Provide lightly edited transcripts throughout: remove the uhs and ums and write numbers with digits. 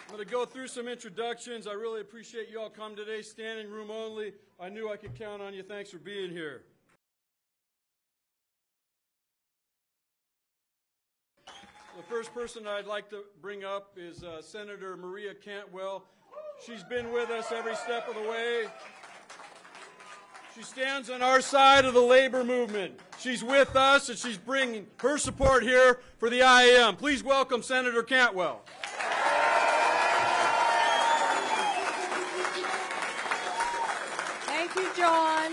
I'm going to go through some introductions. I really appreciate you all coming today. Standing room only. I knew I could count on you. Thanks for being here. The first person I'd like to bring up is Senator Maria Cantwell. She's been with us every step of the way. She stands on our side of the labor movement. She's with us, and she's bringing her support here for the IAM. Please welcome Senator Cantwell. Thank you, John.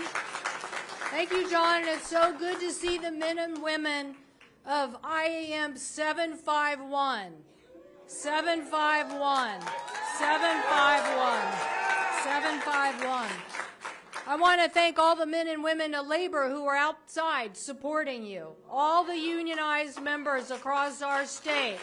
Thank you, John. And it's so good to see the men and women of IAM 751. 751. 751. 751. I want to thank all the men and women of labor who are outside supporting you, all the unionized members across our state.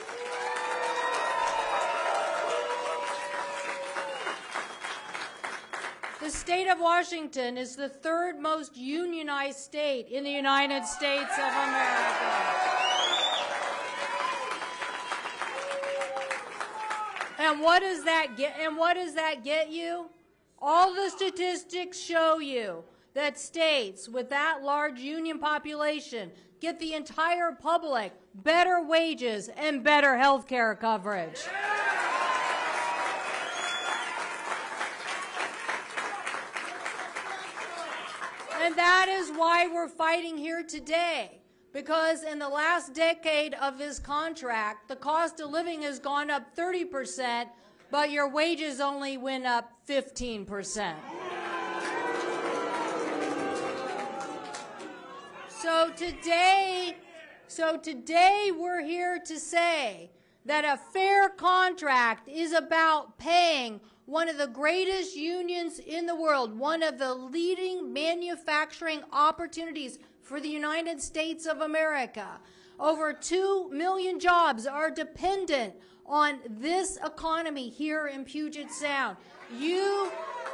The state of Washington is the third most unionized state in the United States of America. And what does that get you? All the statistics show you that states with that large union population get the entire public better wages and better health care coverage. And that is why we're fighting here today. Because in the last decade of this contract, the cost of living has gone up 30%, but your wages only went up 15%. So today we're here to say that a fair contract is about paying one of the greatest unions in the world, one of the leading manufacturing opportunities for the United States of America. Over 2 million jobs are dependent on this economy here in Puget Sound. You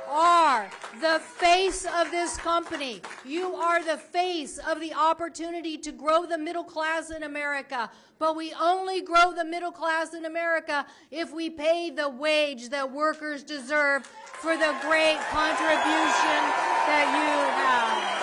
are the face of this company. You are the face of the opportunity to grow the middle class in America. But we only grow the middle class in America if we pay the wage that workers deserve for the great contribution that you have.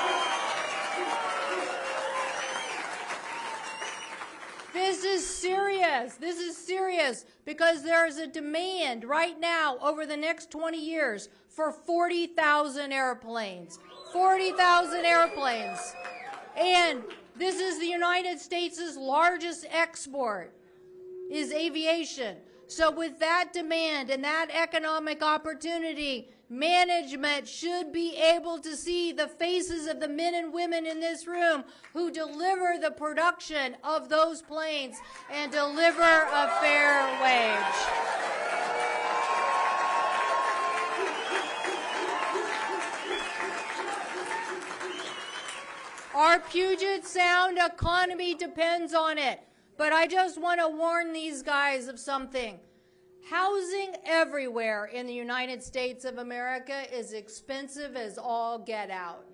This is serious. This is serious because there is a demand right now over the next 20 years for 40,000 airplanes. 40,000 airplanes. And this is the United States' largest export, is aviation. So with that demand and that economic opportunity, management should be able to see the faces of the men and women in this room who deliver the production of those planes and deliver a fair wage. Our Puget Sound economy depends on it. But I just want to warn these guys of something. Housing everywhere in the United States of America is expensive as all get out.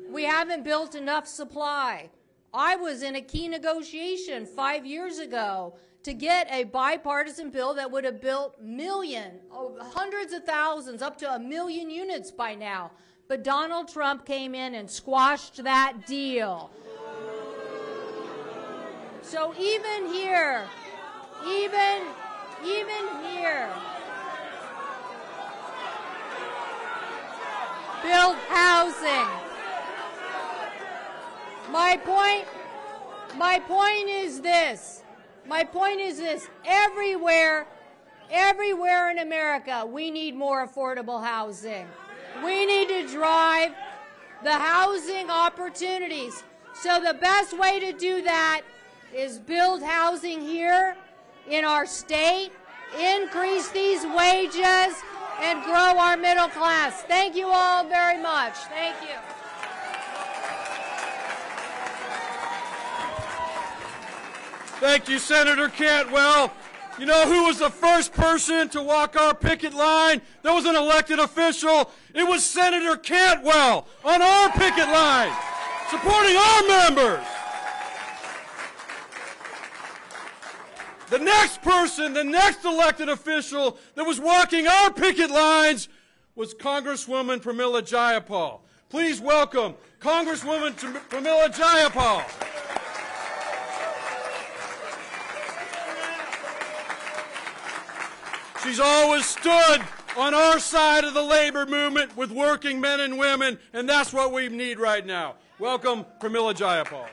We haven't built enough supply. I was in a key negotiation 5 years ago to get a bipartisan bill that would have built hundreds of thousands, up to 1 million units by now. But Donald Trump came in and squashed that deal. So even here, even here, build housing. My point is this. Everywhere in America, we need more affordable housing. We need to drive the housing opportunities. So the best way to do that is build housing here in our state, increase these wages, and grow our middle class. Thank you all very much. Thank you. Thank you, Senator Cantwell. You know who was the first person to walk our picket line that was an elected official? It was Senator Cantwell on our picket line, supporting our members. The next person, the next elected official that was walking our picket lines was Congresswoman Pramila Jayapal. Please welcome Congresswoman Pramila Jayapal. She's always stood on our side of the labor movement with working men and women, and that's what we need right now. Welcome, Pramila Jayapal.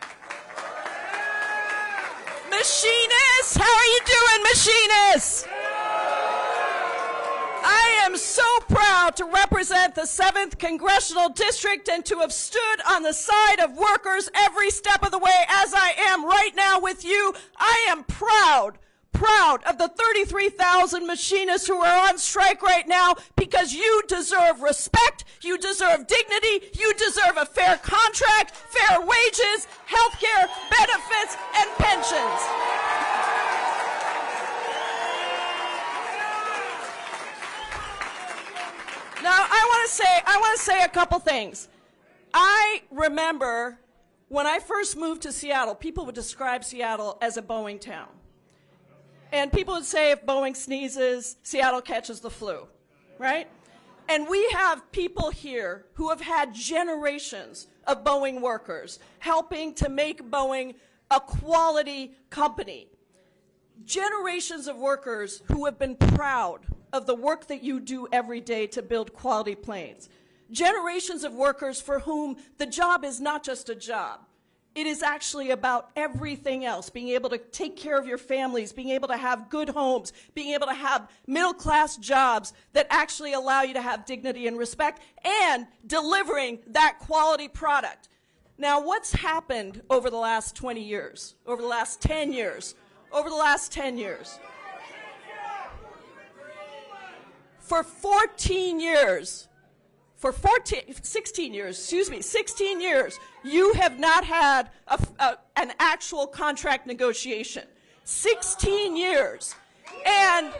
Machinists, how are you doing, machinists? I am so proud to represent the 7th Congressional District and to have stood on the side of workers every step of the way as I am right now with you. I am proud of the 33,000 machinists who are on strike right now because you deserve respect, you deserve dignity, you deserve a fair contract, fair wages, health care, benefits, and pensions. Now, I want to say a couple things. I remember when I first moved to Seattle, people would describe Seattle as a Boeing town. And people would say if Boeing sneezes, Seattle catches the flu, right? And we have people here who have had generations of Boeing workers helping to make Boeing a quality company. Generations of workers who have been proud of the work that you do every day to build quality planes. Generations of workers for whom the job is not just a job. It is actually about everything else, being able to take care of your families, being able to have good homes, being able to have middle-class jobs that actually allow you to have dignity and respect, and delivering that quality product. Now, what's happened over the last 20 years, over the last 10 years, over the last 10 years? For 16 years, you have not had an actual contract negotiation. 16 years. And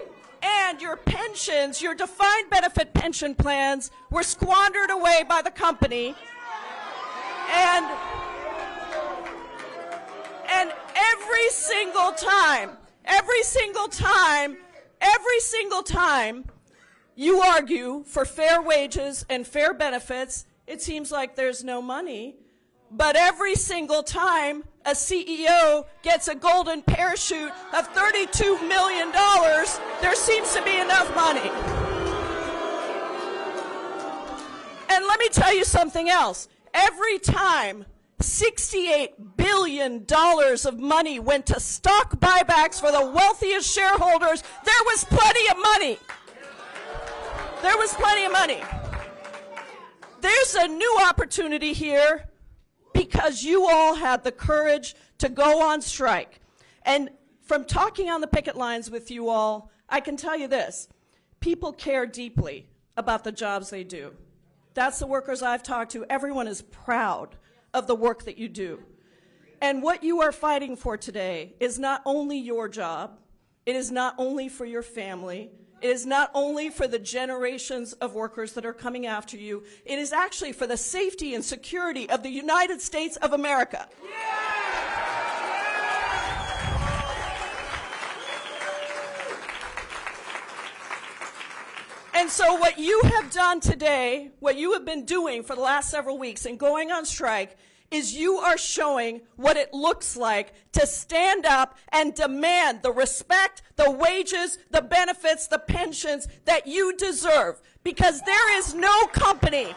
your pensions, your defined benefit pension plans were squandered away by the company. And every single time you argue for fair wages and fair benefits, it seems like there's no money. But every single time a CEO gets a golden parachute of $32 million, there seems to be enough money. And let me tell you something else. Every time $68 billion of money went to stock buybacks for the wealthiest shareholders, there was plenty of money. There was plenty of money. There's a new opportunity here because you all had the courage to go on strike. And from talking on the picket lines with you all, I can tell you this. People care deeply about the jobs they do. That's the workers I've talked to. Everyone is proud of the work that you do. And what you are fighting for today is not only your job, it is not only for your family, it is not only for the generations of workers that are coming after you, it is actually for the safety and security of the United States of America. And so what you have done today, what you have been doing for the last several weeks and going on strike, is you are showing what it looks like to stand up and demand the respect, the wages, the benefits, the pensions that you deserve. Because there is no company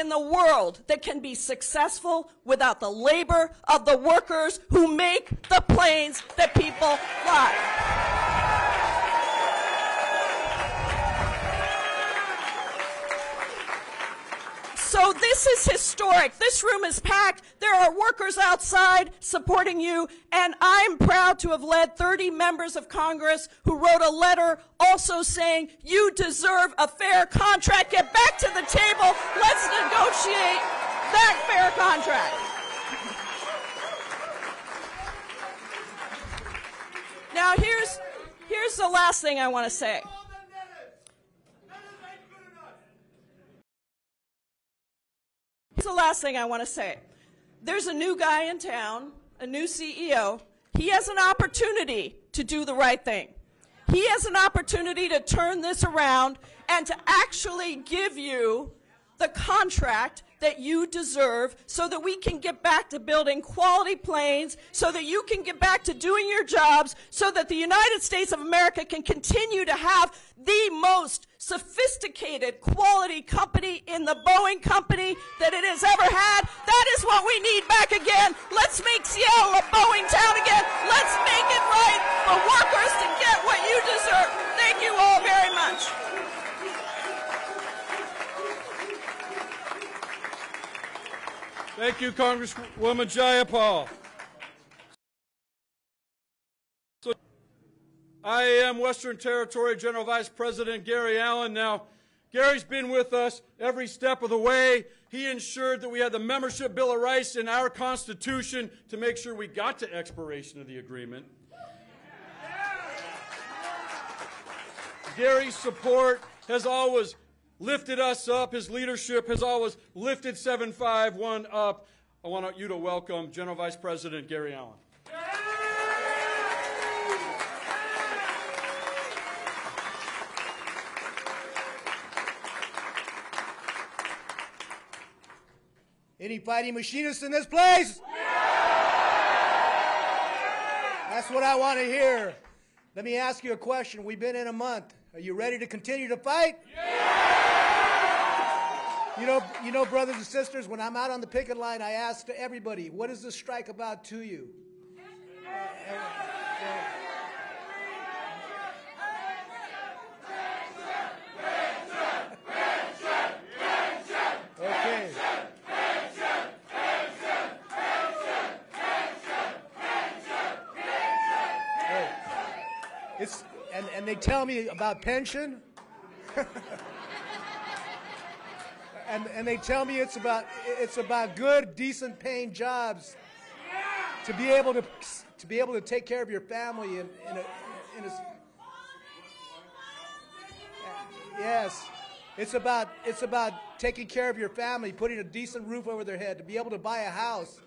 in the world that can be successful without the labor of the workers who make the planes that people fly. So this is historic. This room is packed. There are workers outside supporting you, and I'm proud to have led 30 members of Congress who wrote a letter also saying you deserve a fair contract. Get back to the table. Let's negotiate that fair contract. Now here's the last thing I want to say. Here's the last thing I want to say. There's a new guy in town, a new CEO. he has an opportunity to do the right thing. He has an opportunity to turn this around and to actually give you the contract that you deserve so that we can get back to building quality planes, so that you can get back to doing your jobs, so that the United States of America can continue to have the most sophisticated quality company in the Boeing company that it has ever had. That is what we need back again. Let's make Seattle a Boeing town again. Let's make it right for workers to get what you deserve. Thank you all very much. Thank you, Congresswoman Jayapal. So, I am Western Territory General Vice President Gary Allen. Now, Gary's been with us every step of the way. He ensured that we had the Membership Bill of Rights in our Constitution to make sure we got to expiration of the agreement. Gary's support has always lifted us up. His leadership has always lifted 751 up. I want you to welcome General Vice President Gary Allen. Any fighting machinists in this place? That's what I want to hear. Let me ask you a question. We've been in a month. Are you ready to continue to fight? You know, brothers and sisters, when I'm out on the picket line, I ask to everybody, what is this strike about to you? Okay. And they tell me about pension. And they tell me it's about good, decent paying jobs to be able to take care of your family yes, it's about taking care of your family, putting a decent roof over their head, to be able to buy a house,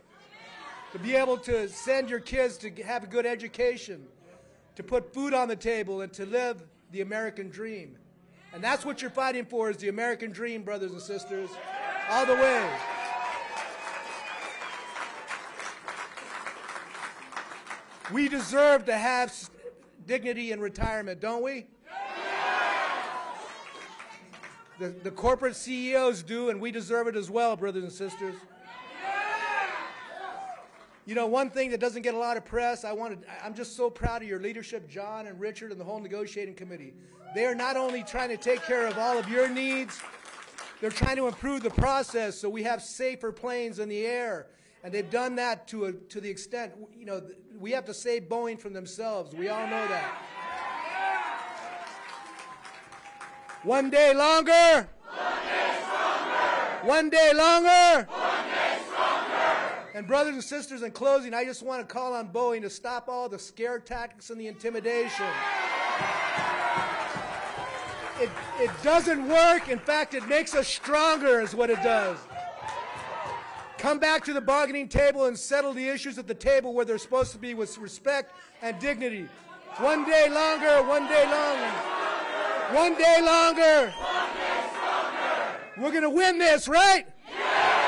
to be able to send your kids to have a good education, to put food on the table, and to live the American dream. And that's what you're fighting for, is the American dream, brothers and sisters, all the way. We deserve to have dignity in retirement, don't we? The corporate CEOs do, and we deserve it as well, brothers and sisters. You know, one thing that doesn't get a lot of press, I'm just so proud of your leadership, John and Richard and the whole negotiating committee. They are not only trying to take care of all of your needs, they're trying to improve the process so we have safer planes in the air. And they've done that to the extent, you know, we have to save Boeing from themselves. We all know that. One day longer. One day stronger. One day longer. One day stronger. And brothers and sisters, in closing, I just want to call on Boeing to stop all the scare tactics and the intimidation. It doesn't work. In fact, it makes us stronger is what it does. Come back to the bargaining table and settle the issues at the table where they're supposed to be, with respect and dignity. One day longer, one day longer. One day longer. One day stronger. We're going to win this, right? Yeah!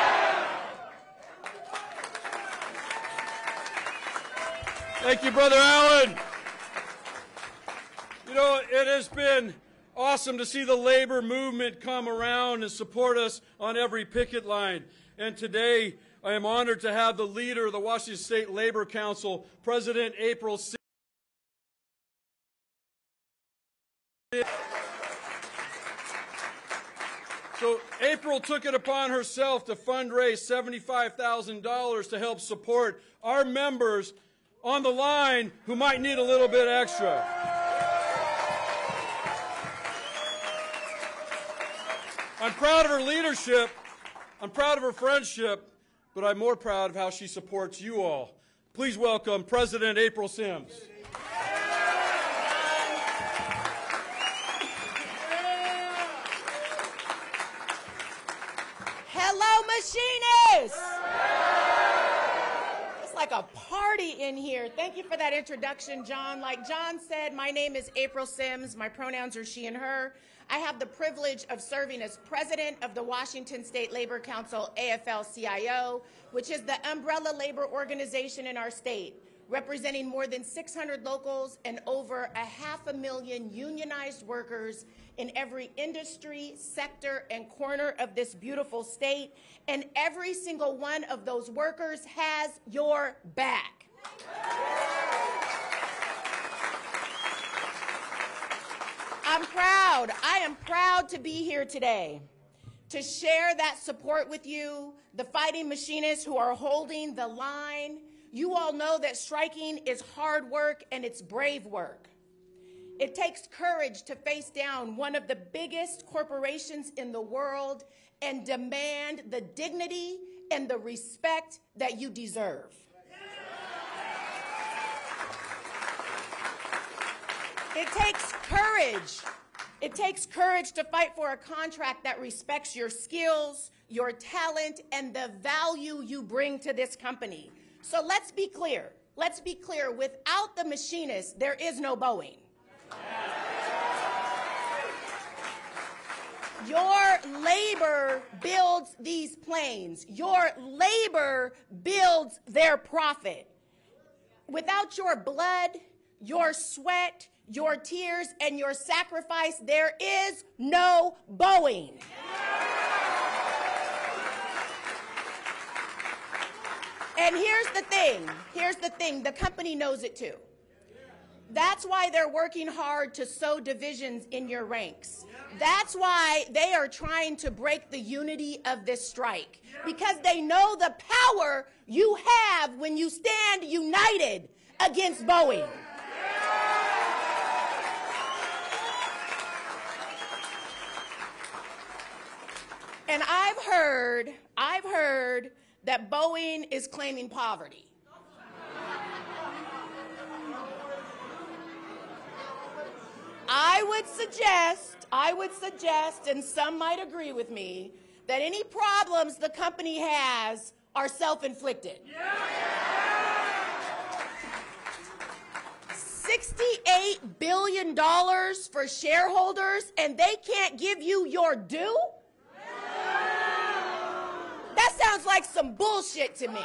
Thank you, Brother Allen. You know, it has been awesome to see the labor movement come around and support us on every picket line. And today, I am honored to have the leader of the Washington State Labor Council, President April Sims. So April took it upon herself to fundraise $75,000 to help support our members on the line who might need a little bit extra. I'm proud of her leadership, I'm proud of her friendship, but I'm more proud of how she supports you all. Please welcome President April Sims. Hello, Machinists! It's like a party in here. Thank you for that introduction, John. Like John said, my name is April Sims. My pronouns are she and her. I have the privilege of serving as president of the Washington State Labor Council, AFL-CIO, which is the umbrella labor organization in our state, representing more than 600 locals and over 500,000 unionized workers in every industry, sector, and corner of this beautiful state. And every single one of those workers has your back. I'm proud. I am proud to be here today to share that support with you, the fighting machinists who are holding the line. You all know that striking is hard work and it's brave work. It takes courage to face down one of the biggest corporations in the world and demand the dignity and the respect that you deserve. It takes courage. It takes courage to fight for a contract that respects your skills, your talent, and the value you bring to this company. So let's be clear. Let's be clear. Without the machinists, there is no Boeing. Your labor builds these planes. Your labor builds their profit. Without your blood, your sweat, your tears, and your sacrifice, there is no Boeing. And here's the thing, the company knows it too. That's why they're working hard to sow divisions in your ranks. That's why they are trying to break the unity of this strike, because they know the power you have when you stand united against Boeing. And I've heard that Boeing is claiming poverty. I would suggest, and some might agree with me, that any problems the company has are self-inflicted. $68 billion for shareholders, and they can't give you your due? That sounds like some bullshit to me.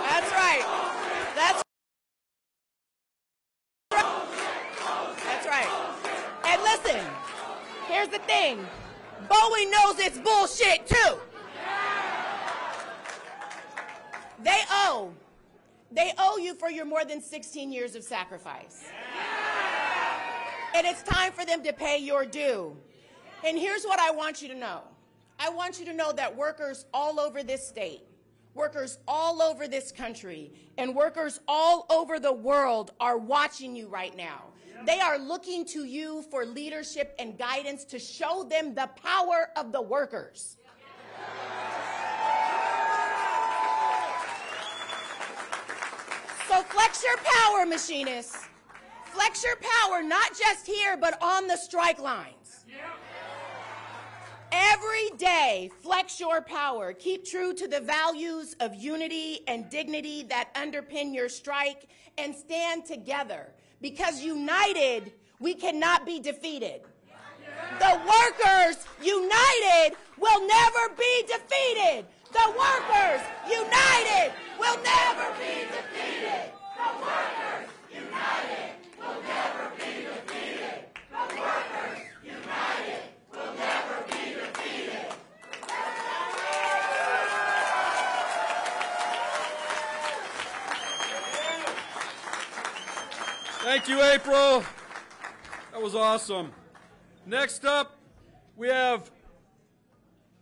That's right. That's right. And listen, here's the thing. Boeing knows it's bullshit too. They owe you for your more than 16 years of sacrifice. And it's time for them to pay your due. And here's what I want you to know. I want you to know that workers all over this state, workers all over this country, and workers all over the world are watching you right now. They are looking to you for leadership and guidance to show them the power of the workers. So flex your power, machinists. Flex your power, not just here, but on the strike lines. Every day, flex your power. Keep true to the values of unity and dignity that underpin your strike, and stand together. Because united, we cannot be defeated. The workers united will never be defeated. The workers united will never be defeated. The workers united will never be defeated. The workers united will never be defeated. Thank you, April. That was awesome. Next up, we have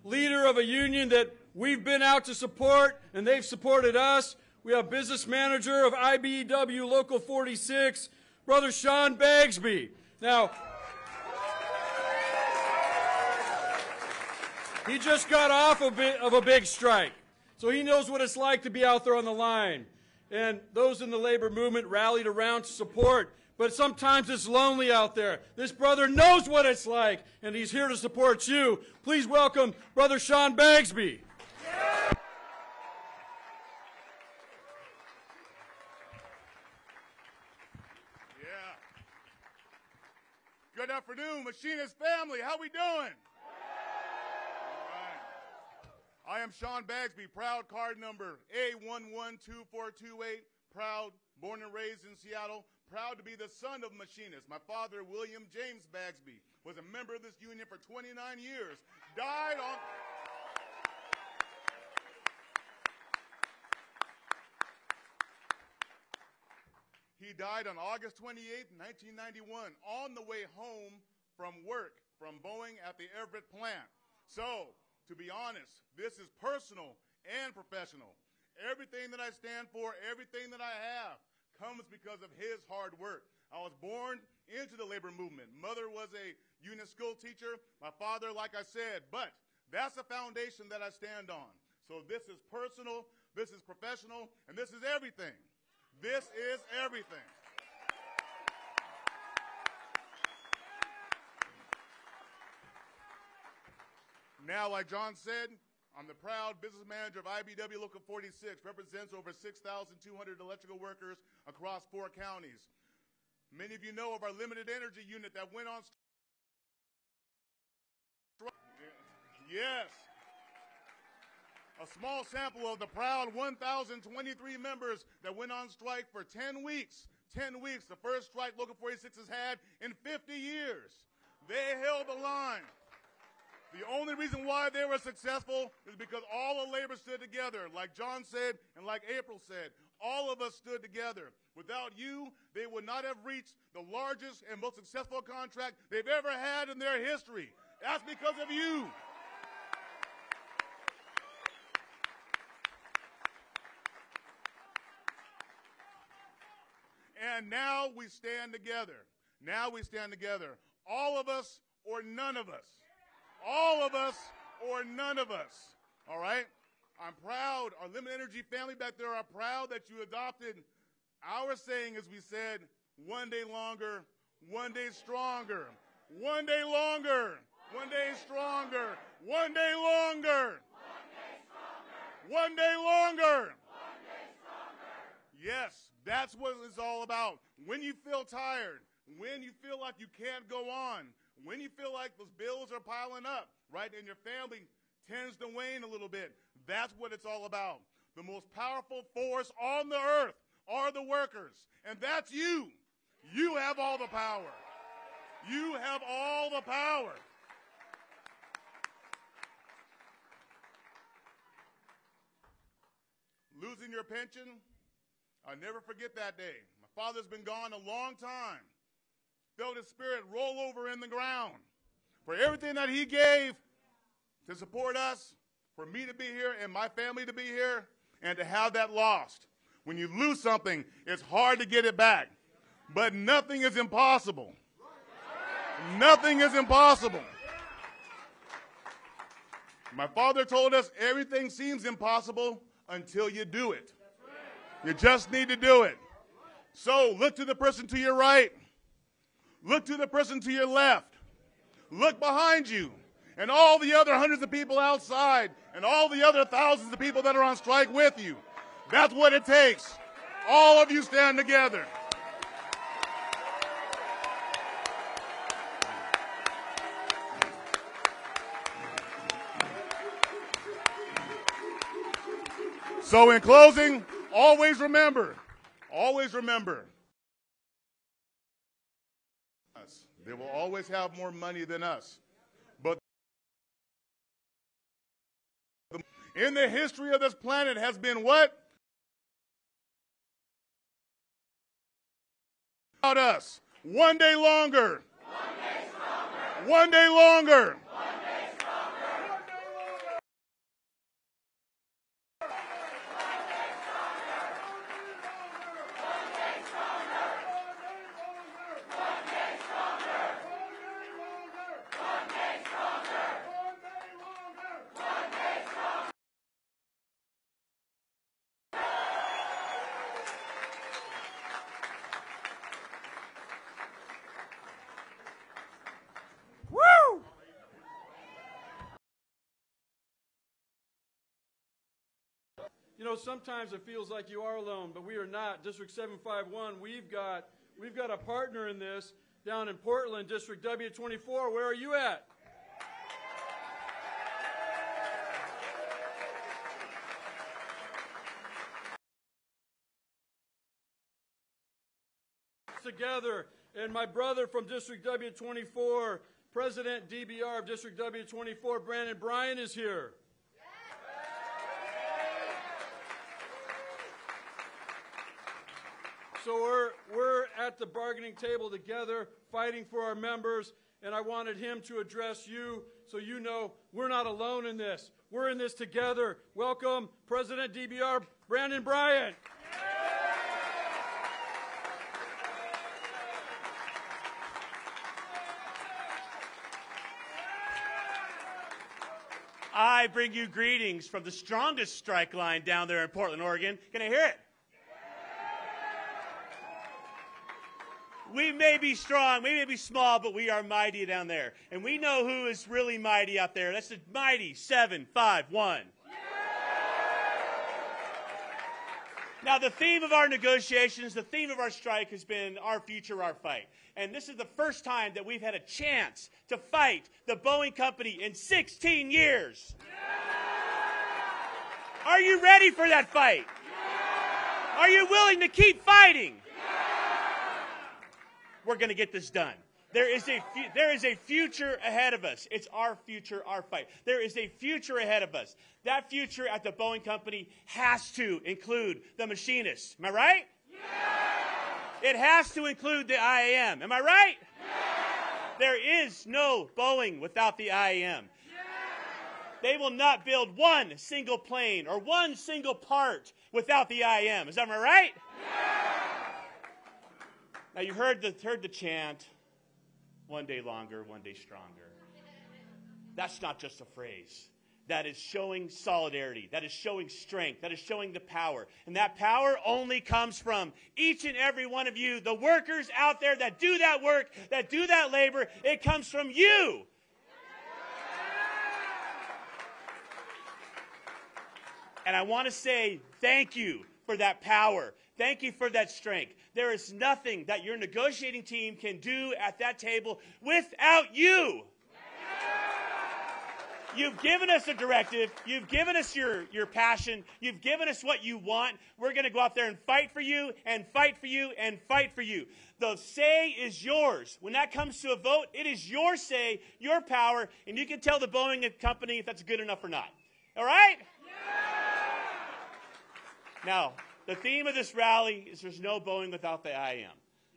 leader of a union that we've been out to support, and they've supported us. We have business manager of IBEW Local 46, Brother Sean Bagsby. Now, he just got off of a big strike, so he knows what it's like to be out there on the line. and those in the labor movement rallied around to support. But sometimes it's lonely out there. This brother knows what it's like, and he's here to support you. Please welcome Brother Sean Bagsby. Good afternoon, Machinist family. How we doing? All right. I am Sean Bagsby, proud card number A112428, proud, born and raised in Seattle, proud to be the son of Machinists. My father, William James Bagsby, was a member of this union for 29 years, died on... He died on August 28, 1991, on the way home from work from Boeing at the Everett plant. So, to be honest, this is personal and professional. Everything that I stand for, everything that I have, comes because of his hard work. I was born into the labor movement. Mother was a unit school teacher. My father, like I said, but that's the foundation that I stand on. So this is personal, this is professional, and this is everything. This is everything. Now, like John said, I'm the proud business manager of IBW Local 46, represents over 6,200 electrical workers across 4 counties. Many of you know of our limited energy unit that went on strike. Yes. A small sample of the proud 1,023 members that went on strike for 10 weeks. 10 weeks, the first strike Local 46 has had in 50 years. They held the line. The only reason why they were successful is because all the labor stood together. Like John said and like April said, all of us stood together. Without you, they would not have reached the largest and most successful contract they've ever had in their history. That's because of you. And now we stand together. Now we stand together. All of us or none of us. All of us or none of us. All right? I'm proud. Our limited energy family back there are proud that you adopted our saying, as we said, one day longer, one day stronger. One day longer, one day stronger. One day longer. One day longer. Yes, that's what it's all about. When you feel tired, when you feel like you can't go on, when you feel like those bills are piling up, right, and your family tends to wane a little bit, that's what it's all about. The most powerful force on the earth are the workers, and that's you. You have all the power. You have all the power. Losing your pension, I'll never forget that day. My father's been gone a long time. Felt his spirit roll over in the ground. For everything that he gave to support us, for me to be here and my family to be here, and to have that lost. When you lose something, it's hard to get it back. But nothing is impossible. Nothing is impossible. My father told us everything seems impossible until you do it. You just need to do it. So look to the person to your right. Look to the person to your left. Look behind you and all the other hundreds of people outside and all the other thousands of people that are on strike with you. That's what it takes. All of you stand together. So in closing, always remember, they will always have more money than us. But in the history of this planet has been what? About us. One day longer. One day stronger. One day longer. One day stronger. One day longer. know, sometimes it feels like you are alone, but we are not. District 751, we've got a partner in this down in Portland, District W24. Where are you at? Together, and my brother from District W24, President DBR of District W24, Brandon Bryan, is here. So we're at the bargaining table together, fighting for our members, and I wanted him to address you so you know we're not alone in this. We're in this together. Welcome, President DBR, Brandon Bryan. I bring you greetings from the strongest strike line down there in Portland, Oregon. Can I hear it? We may be strong, we may be small, but we are mighty down there. And we know who is really mighty out there. That's the mighty 751. Now, the theme of our negotiations, the theme of our strike has been our future, our fight. And this is the first time that we've had a chance to fight the Boeing company in 16 years. Are you ready for that fight? Are you willing to keep fighting? We're going to get this done. There is a future ahead of us. It's our future, our fight. There is a future ahead of us. That future at the Boeing company has to include the machinists. Am I right? Yeah! It has to include the IAM. Am I right? Yeah! There is no Boeing without the IAM. Yeah! They will not build one single plane or one single part without the IAM. Is that right? Yeah! Now you heard the chant, one day longer, one day stronger. That's not just a phrase. That is showing solidarity. That is showing strength. That is showing the power. And that power only comes from each and every one of you, the workers out there that do that work, that do that labor. It comes from you. And I want to say thank you for that power. Thank you for that strength. There is nothing that your negotiating team can do at that table without you. You've given us a directive. You've given us your passion. You've given us what you want. We're going to go out there and fight for you and fight for you and fight for you. The say is yours. When that comes to a vote, it is your say, your power, and you can tell the Boeing company if that's good enough or not. All right? Now, the theme of this rally is there's no Boeing without the IAM,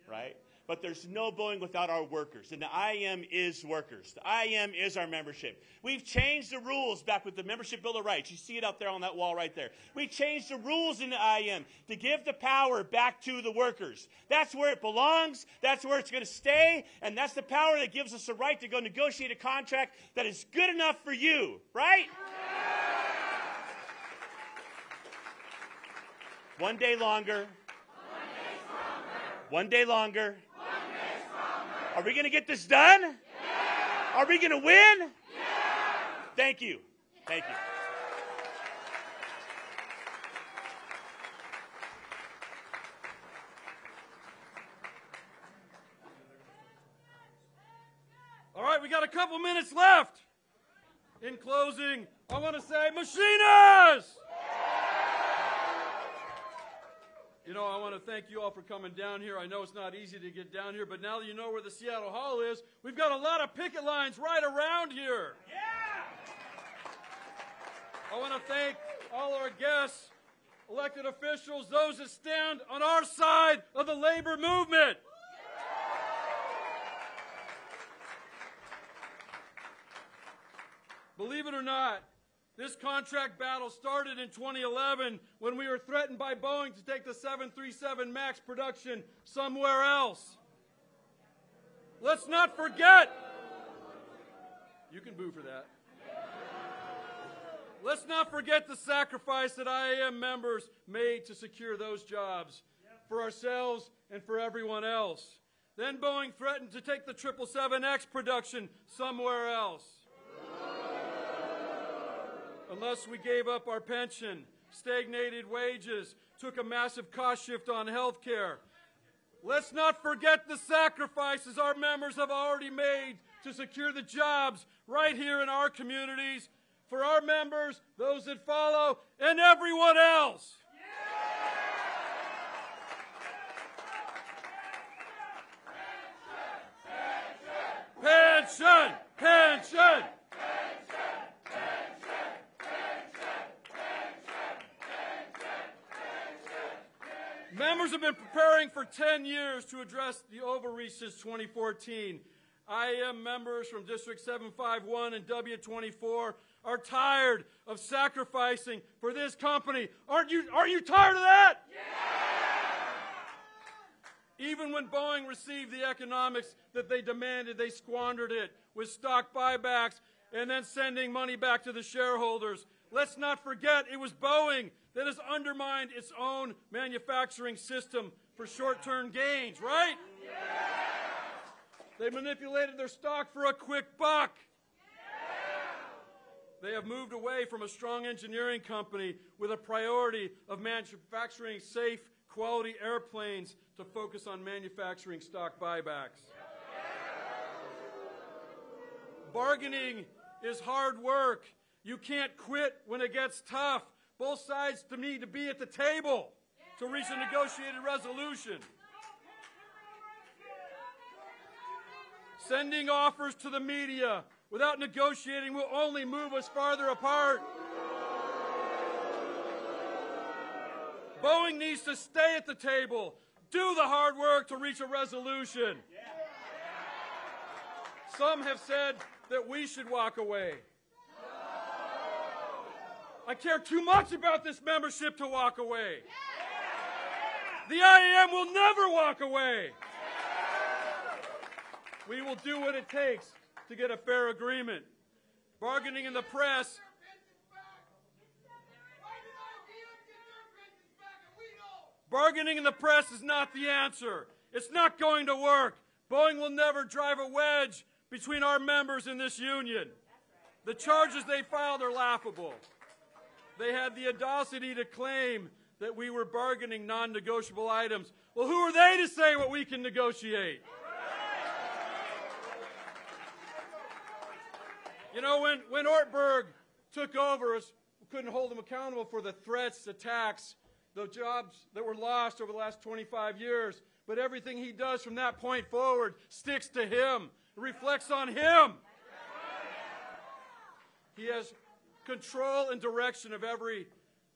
right? But there's no Boeing without our workers. And the IAM is workers. The IAM is our membership. We've changed the rules back with the Membership Bill of Rights. You see it up there on that wall right there. We changed the rules in the IAM to give the power back to the workers. That's where it belongs. That's where it's going to stay. And that's the power that gives us the right to go negotiate a contract that is good enough for you, right? One day longer. One day longer. Are we going to get this done? Yeah. Are we going to win? Yeah. Thank you. Thank you. All right, we got a couple minutes left. In closing, I want to say, Machinists! You know, I want to thank you all for coming down here. I know it's not easy to get down here, but now that you know where the Seattle Hall is, we've got a lot of picket lines right around here. Yeah! I want to thank all our guests, elected officials, those that stand on our side of the labor movement. Believe it or not, this contract battle started in 2011 when we were threatened by Boeing to take the 737 MAX production somewhere else. Let's not forget. You can boo for that. Let's not forget the sacrifice that IAM members made to secure those jobs for ourselves and for everyone else. Then Boeing threatened to take the 777X production somewhere else. Unless we gave up our pension, stagnated wages, took a massive cost shift on health care. Let's not forget the sacrifices our members have already made to secure the jobs right here in our communities for our members, those that follow, and everyone else. Pension! Pension! Members have been preparing for 10 years to address the overreach since 2014. IAM members from District 751 and W24 are tired of sacrificing for this company. Aren't you tired of that? Yeah! Even when Boeing received the economics that they demanded, they squandered it with stock buybacks and then sending money back to the shareholders. Let's not forget it was Boeing that has undermined its own manufacturing system for short-term gains, right? Yeah! They manipulated their stock for a quick buck. Yeah! They have moved away from a strong engineering company with a priority of manufacturing safe, quality airplanes to focus on manufacturing stock buybacks. Yeah! Bargaining is hard work. You can't quit when it gets tough. Both sides need to be at the table to reach a negotiated resolution. Sending offers to the media without negotiating will only move us farther apart. Boeing needs to stay at the table, do the hard work to reach a resolution. Some have said that we should walk away. I care too much about this membership to walk away. The IAM will never walk away. We will do what it takes to get a fair agreement. Bargaining in the press. Bargaining in the press is not the answer. It's not going to work. Boeing will never drive a wedge between our members in this union. The charges they filed are laughable. They had the audacity to claim that we were bargaining non-negotiable items. Well, who are they to say what we can negotiate? You know, when Ortberg took over, we couldn't hold him accountable for the threats, attacks, the jobs that were lost over the last 25 years. But everything he does from that point forward sticks to him, reflects on him. He has control and direction of every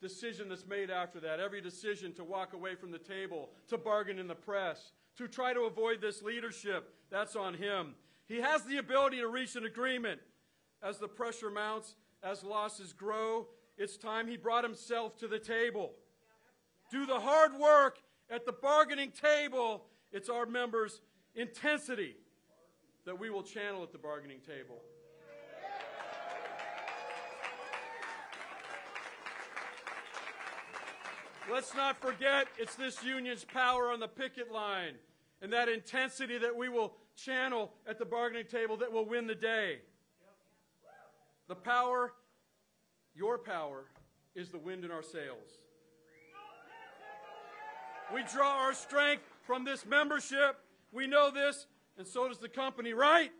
decision that's made after that, every decision to walk away from the table, to bargain in the press, to try to avoid this leadership. That's on him. He has the ability to reach an agreement. As the pressure mounts, as losses grow, it's time he brought himself to the table. Do the hard work at the bargaining table. It's our members' intensity that we will channel at the bargaining table. Let's not forget it's this union's power on the picket line and that intensity that we will channel at the bargaining table that will win the day. The power, your power, is the wind in our sails. We draw our strength from this membership. We know this, and so does the company, right?